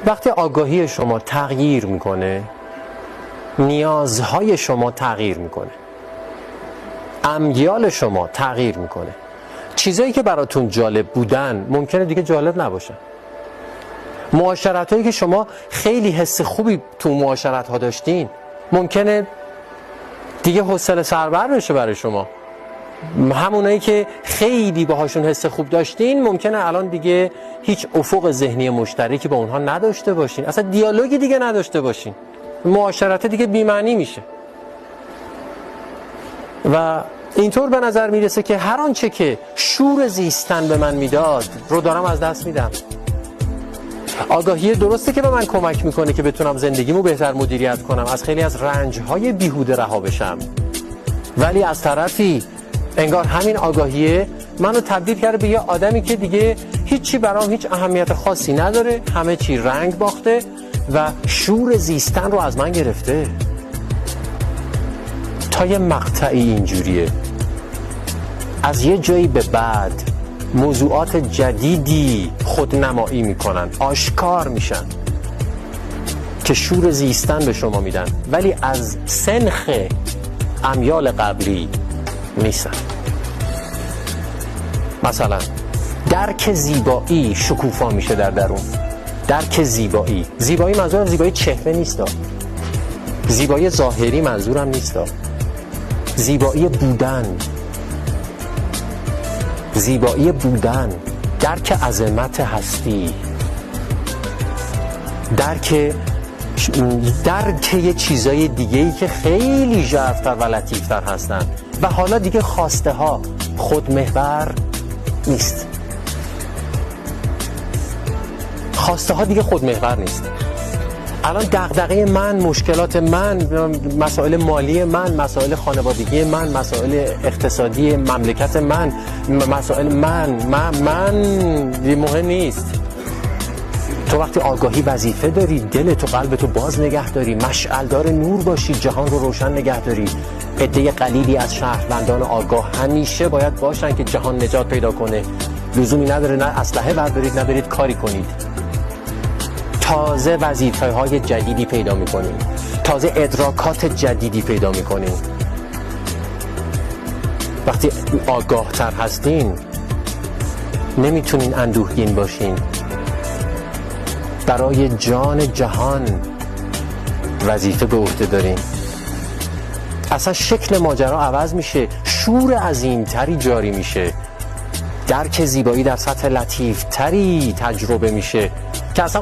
وقتی آگاهی شما تغییر میکنه، نیازهای شما تغییر میکنه، امیال شما تغییر میکنه. چیزایی که براتون جالب بودن ممکنه دیگه جالب نباشن. معاشرتایی که شما خیلی حس خوبی تو معاشرت ها داشتین ممکنه دیگه حوصله سربر بشه برای شما. همونایی که خیلی باهاشون حس خوب داشتین ممکنه الان دیگه هیچ افق ذهنی مشترکی با اونها نداشته باشین، اصلا دیالوگی دیگه نداشته باشین، معاشرت دیگه بی‌معنی میشه. و اینطور به نظر میرسه که هر آنچه که شور زیستن به من میداد رو دارم از دست میدم. آگاهی درسته که به من کمک میکنه که بتونم زندگیمو بهتر مدیریت کنم، از خیلی از رنجهای بیهوده رها بشم، ولی از طرفی انگار همین آگاهیه منو تبدیل کرده به یه آدمی که دیگه هیچی برام هیچ اهمیت خاصی نداره، همه چی رنگ باخته و شور زیستن رو از من گرفته. تا یه مقطعی اینجوریه، از یه جایی به بعد موضوعات جدیدی خودنمایی میکنن، آشکار میشن که شور زیستن به شما میدن، ولی از سنخ امیال قبلی نیستن. مثلا درک زیبایی شکوفا میشه در درون. درک زیبایی منظورم زیبایی چهره نیست، زیبایی ظاهری منظورم نیست، زیبایی بودن، درک عظمت هستی، درک یه چیزای دیگه‌ای که خیلی ژرف‌تر و لطیف‌تر هستن و حالا دیگه خواسته ها خودمحور نیست. خواسته ها دیگه خودمحور نیست. الان دغدغه من، مشکلات من، مسائل مالی من، مسائل خانوادگی من، مسائل اقتصادی مملکت من، مسائل من مهم نیست. تو وقتی آگاهی وظیفه داری، دل تو قلب تو باز نگه داری، مشعلدار نور باشی، جهان رو روشن نگه داری. عده قلیلی از شهروندان آگاه همیشه باید باشن که جهان نجات پیدا کنه. لزومی نداره نه اسلحه بردارید نه برید کاری کنید. تازه وظیفه‌های جدیدی پیدا می‌کنیم، تازه ادراکات جدیدی پیدا می‌کنیم. وقتی آگاه تر هستین نمیتونین اندوهگین باشین. برای جان جهان وظیفه به عهده دارین. اصلا شکل ماجرا عوض میشه، شور عظیم‌تری جاری میشه، درک زیبایی در سطح لطیف‌تری تجربه میشه که اصلا